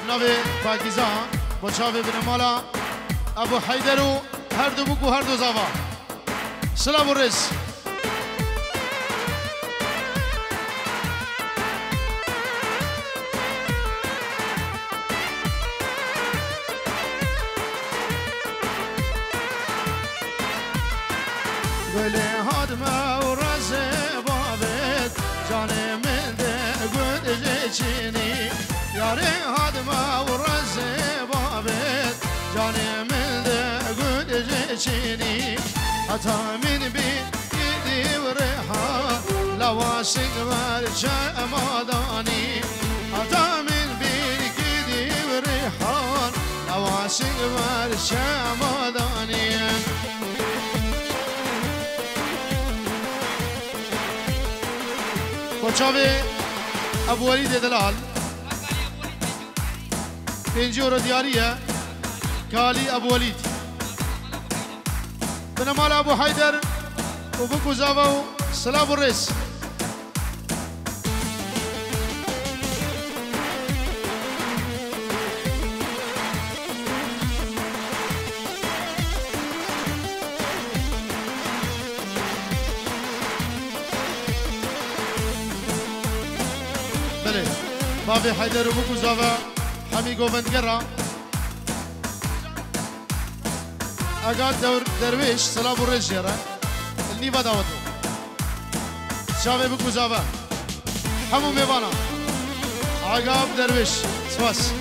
نوی پاکیزان با چاوی بن مالا ابو حیدر و هر دو بگو هر دو زاوا سلام و رس گل هادم و راز بابت جان من ده گل چینی یاره هادم و راز بابت جان من ده گل چینی حتی من بیدی و ریحان لواسق ورچه امادانی حتی من بیدی و ریحان لواسق ورچه امادانی کوچاوی ابو ولید دلال 5 یورو دیاریه کالی ابو ولید بنمال ابو حیدر و بکو زاوا و سلام و رس بابي حيدر وبوكو زافا حمي قوفندقرة أقاد درويش سلام الرجيرة النيفا داوتو شافي بوكو زافا حمو ميبانا عقاب درويش سواس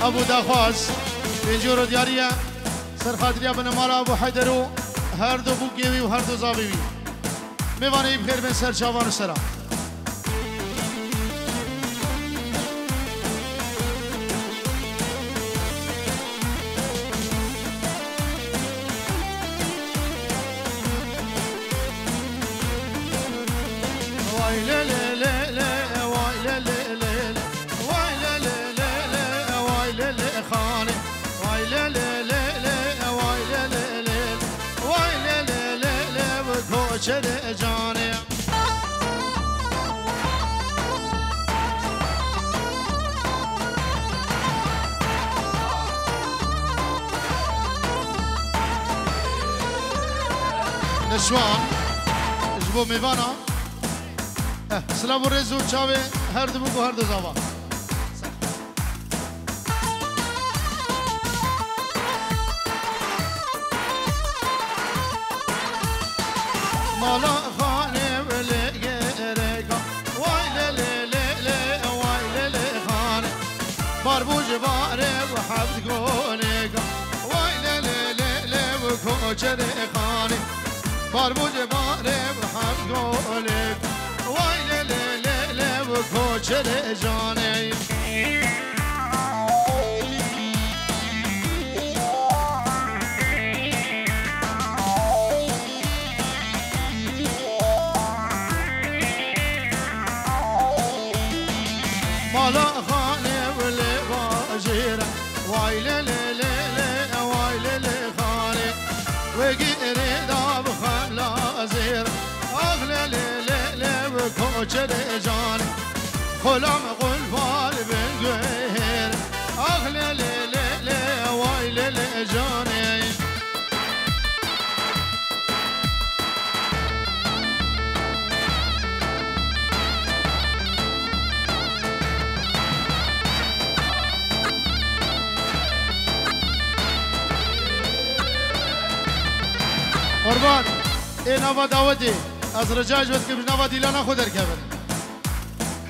ابو داخواز 5 یورو دیاریه سر خاطریا بن مالا ابو حیدر و هر دو بوگیوی و هر دو زاویوی میوانه بخیر بن سر چاوان سرا چه جانه نشوان جبو میوانا سلام و رزو چاوه هر دو بگو هر دو زاوا مالا خانه ولی گرگا وای لی لی لی وای لی خانه باربوج باره و حبد گونگا وای لی لی لی و کوچر خانه باربوج باره و حبد گونگا وای لی لی لی و کوچر جانه مالا خانه ولی باجیره وای لی لی لی وای لی خانه و گیری داب خملا زیر آخ لی لی لی و کوچر جانه خلام قلبال بگویر آخ لی لی وای لی جانه قربان این نوا داودی از رجاج بود که نوا دیلانا خود درکبن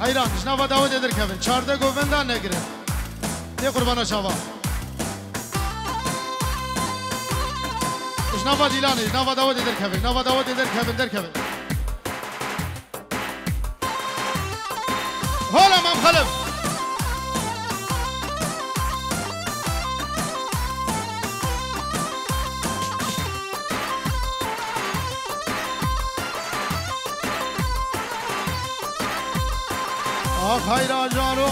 حیران نوا داودی درکبن 14 گووندان نگره دی قربانا شوا نوا دیلان نوا داودی درکبن نوا داودی درکبن هلا مام خلف آخ هایرا جانو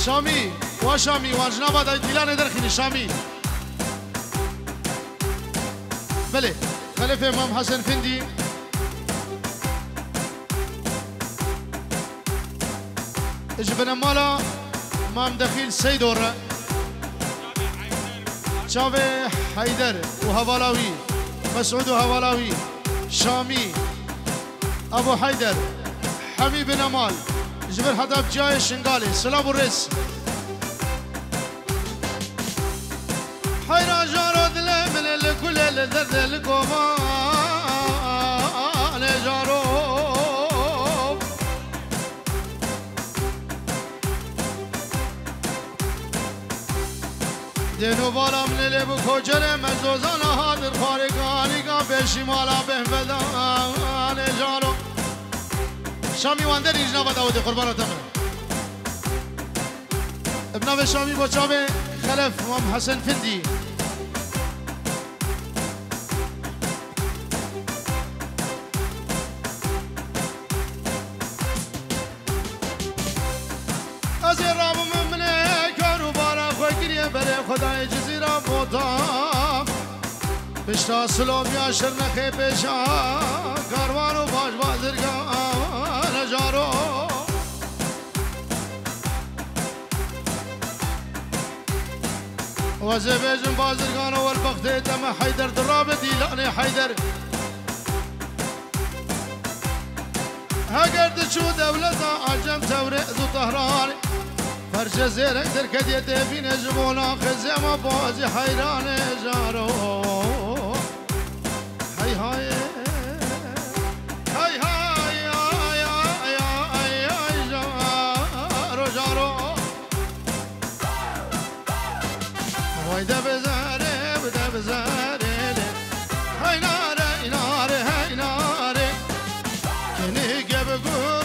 شامی و شامی و جناب دای دیلان درخینی شامی بله خلیفه امام حسن فندی اجبن مالا امام دخیل سیدور شاوه حیدر و هوالاوی مسعود و هوالاوی شامی ابو حیدر حبیب نمال جبر حداب جای شنگالی سلام الرئيس حيران جارو دل من الكل الدرد الكومان جارو دينو بالا من اللي بكوجر مزوزان هادر خارقاني قام بشمالا بهبدان جارو شامی واندر اینجا با داود قربانتم ابن شامی با چاو خلف امام حسن فندی از رام ممنه کارو بارا خوگیریه بره خدای جزیره بودا بشتا سلام یا شر نخی پیشا کاروانو باش بازرگان جارو وزبیجن بازرگان والبخت دم حیدر دراب دیلان حیدر هگرد شو دولتا عجم تورئ دو طهران فرش زیرک در کدیت بین جبونا خزم بازی حیران جارو هی های هی های جارو جارو وای ده بزاره بده بزاره هی ناره ناره هی ناره کنی گب گر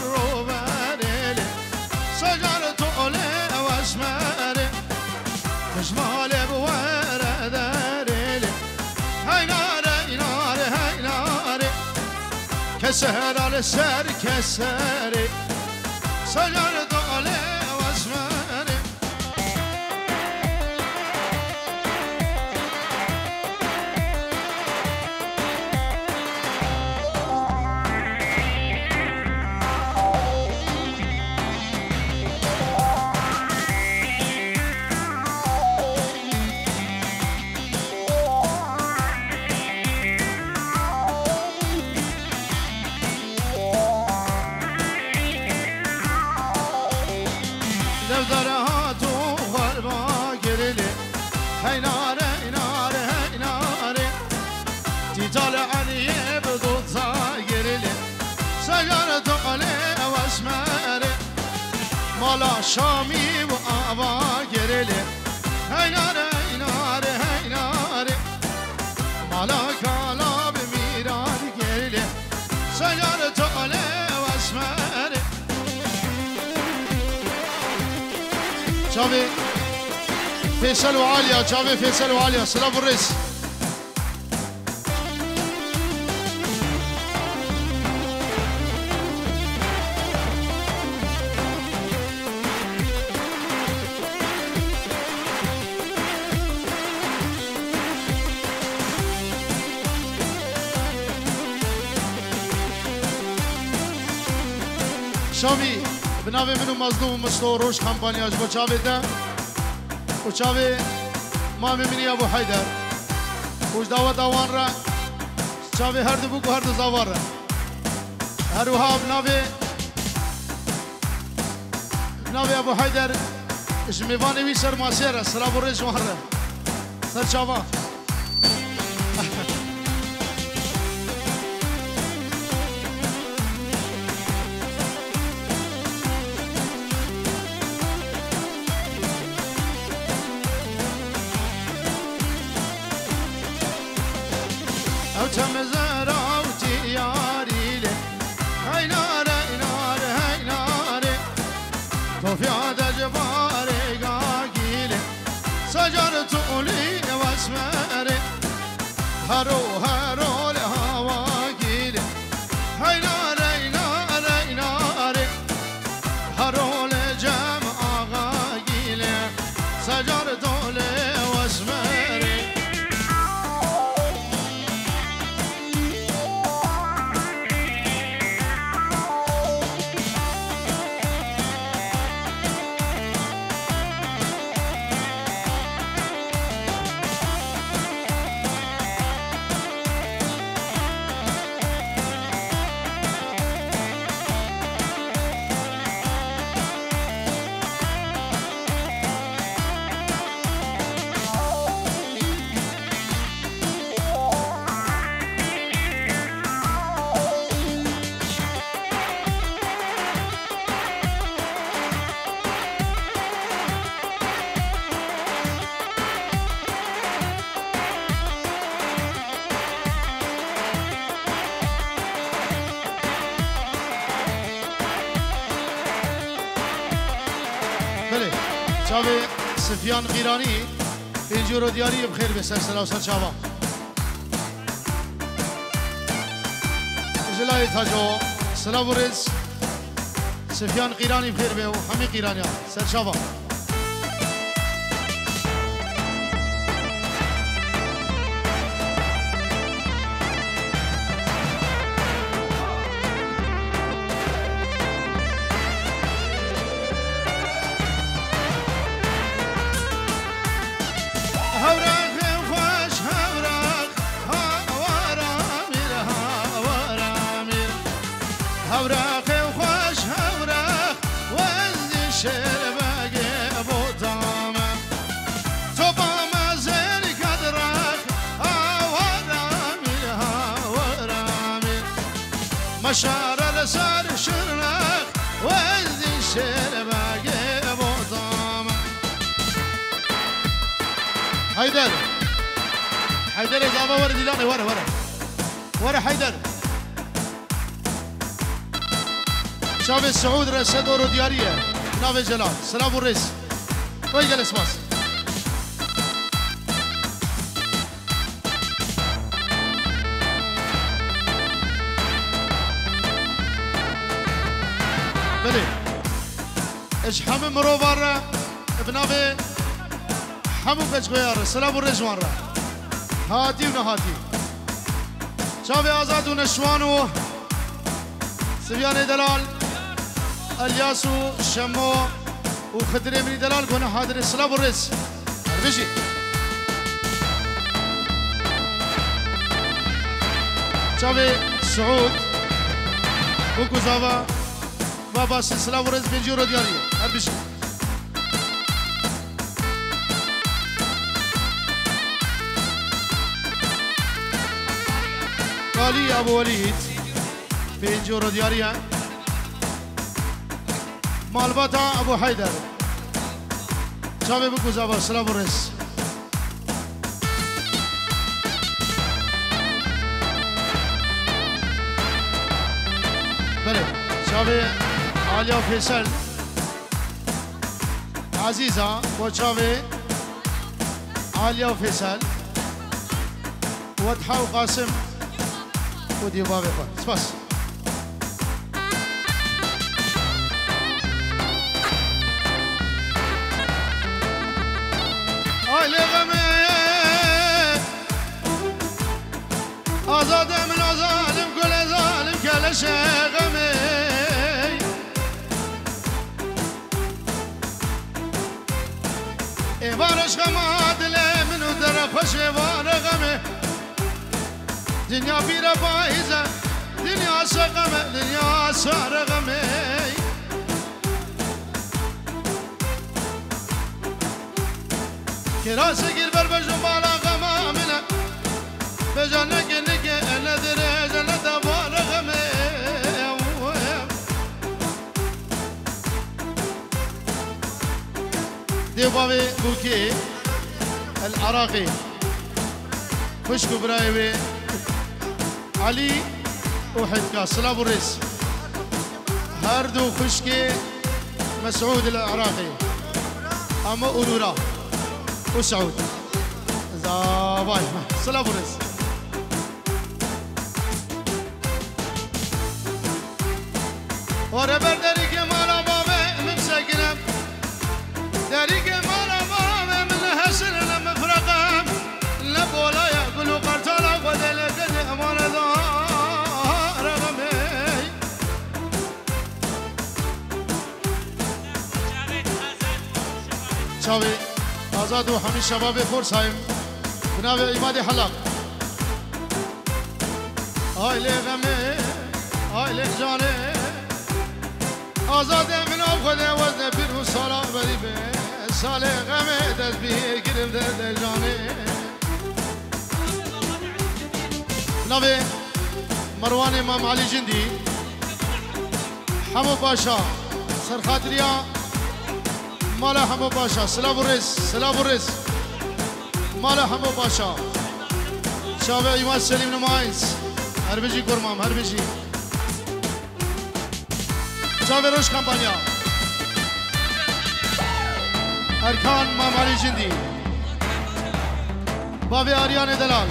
رو بره سجار طوله و اسمره کشمال بوره داره هی ناره ناره هی ناره کسر آل سر کسره سجار طوله و اسمره مالا شامی و آوا گرله هی ناره ناره هی ناره مالا کالا به میران گرله سجار طاله و اسمره چاوه فیصل و عالیا چاوه فیصل و عالیا سلام الرئيس شامی بنابه منو مظلوم مستوروش کمپانیاش با چاوه ده و چاوه ما میبینی ابو حیدر خوش دعوت آوان را چاوه هر دو بگو هر دو زاوار را هر وها بنابه ابو حیدر اشمیوانی وی سر ماسیر را سلام الرئيس وحر را سر چاوه هرو هرو لهوا گیره هی ناره ناره ناره هرو لجم آقا شاوی سفیان قیرانی اینجور رو دیاری بخیر به سلسله و سر شاوا جلای تاجو سلام و رز سفیان قیرانی بخیر به و همه قیرانی ها سر شاوا مشار لسار شرناخ وزي الشرباقي ابو طامة حيدر حيدر اضافه ورا ديلاني ورا حيدر شاف السعود رسد ورو دياريه نافي جلال سلام الرئيس ويجا الاسماس بله اش همه مرو باره ابنابه همون بچگویاره سلام و رجوان را هاتی و نهاتی شاوی آزاد و نشوان و سبیان دلال الیاس و شمو و خدر منی دلال گونه حاضر سلام و رز بشی شاوی سعود و گزاوه بابا سلسله ورز بنجورو دياريه هر بشي قالي ابو وليد بنجورو دياريه مالباتا ابو حيدر شابي بكو زابا سلام ورز بله شابي عالية فيصل عزيزة وشاوي عالية وفيصل وضحى وقاسم ودي بابي بس هاي لغمي آزاد من ظالم كل ظالم كل شغمي بارش غماد لمن ودر خوش وار غمه دنیا بیر پایزه دنیا سقمه دنیا سار غمه کراس گیر بر بجن بالا غمه منه بجنه گنگه ندره جنه دوار غمه ديوبابي بوكي العراقي خشكو برايبي علي وحدكا سلام الرئيس هردو خشكي مسعود العراقي اما اورورا وسعود زاباي سلام الرئيس وربر دريك مالا بابي ممسكنا دريك مالا بابي من هسن المفرقة لبولا يقولوا قرطالا ودلك امان ظهر غمي شاوي آزاد وحمي شباب فورس هايم جناب عماد حلاق هاي لي غمي هاي لي جاني آزاد من خدا وزن پیر و سالا بدی به سال غمه دست بیه گرم در جانه نوی مروان امام علی جندی حمو باشا سرخاطریا مالا حمو باشا سلام و رز مالا حمو باشا شاوه ایمان سلیم نمایز هر بجی گرمام هر بجی شاوه روش کمپانیا ارکان مامالی جندی بابی آریان دلال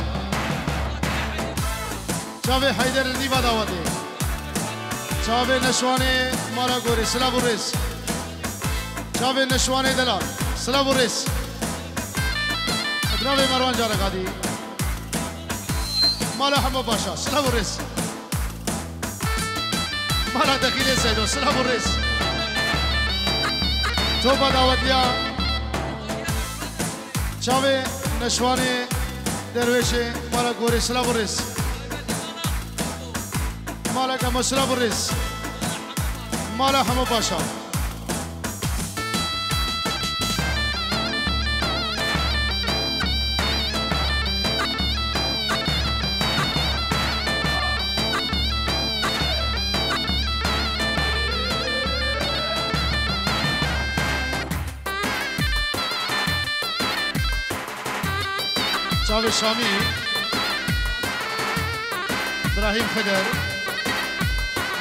چاوی حیدر نیوا داوتی چاوی نشوانه مالا گوری سلام و رس چاوی نشوانه دلال سلام و رس ابناوی مروان جاره قادی مالا حمو باشا سلام و رس مالا دخیل سیدو سلام و رس توبا داوتیا چاوی نشوانه درویشه مالا گوری سلام و رس مالا کمو سلام و رس مالا حمو باشا چاوی شامی ابراهیم خدر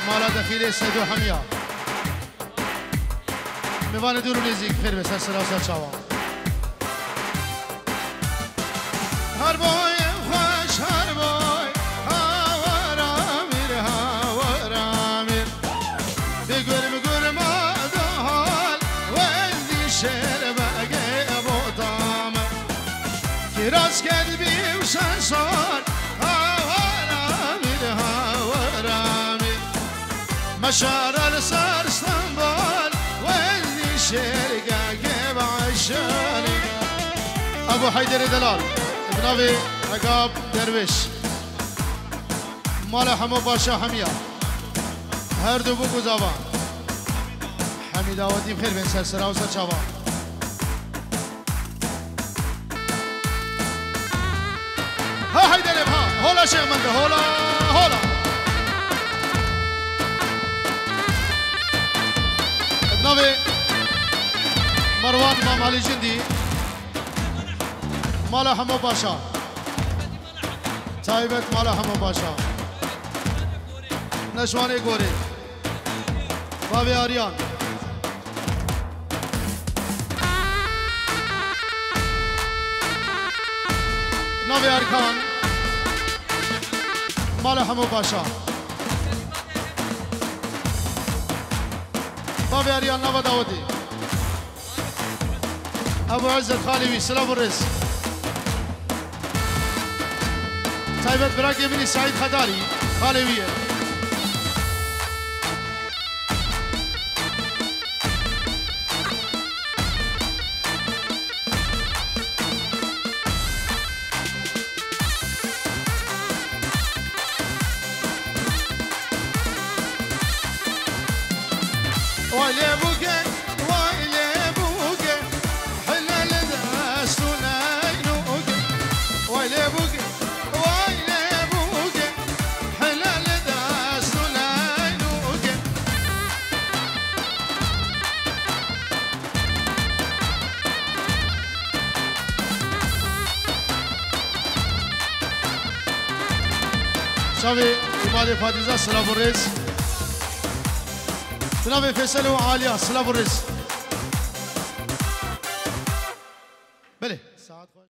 مالا دخیل سیدو حمیا میوان دور نزدیک خیر بسر سراسر چاوا هر بای خوش هر بای هاورامیر بگرم گرم آدال وندی شر بگه بودام که راست کرد بیوشن سال هاورامیر مشار سر استنبال وندی شرقه بعشانی ابو حیدر دلال ابناوی عقاب درویش مال حمو باشا حمیا هر دو بو گزاوان حمید آوادی بخیر بین سرسرا و سر چاوان ها حیدر ها هولا شیخ منده هولا هولا ابناوی مروان مامالی جندی مالا حمو باشا تایبت مالا حمو باشا نشوانه گوری بابی آریان نوی ارکان مالا حمو باشا بابی آریان نو داودی ابو عزت خالوی سلام و رس تایبت براکی منی سعید خداری خالویه وایله بوگه وایله بوگه حلال دستون اینوگه وایله بوگه شاوی اماد فاتیزه سلام و رس جناب فیصل و عالیا سلام و رس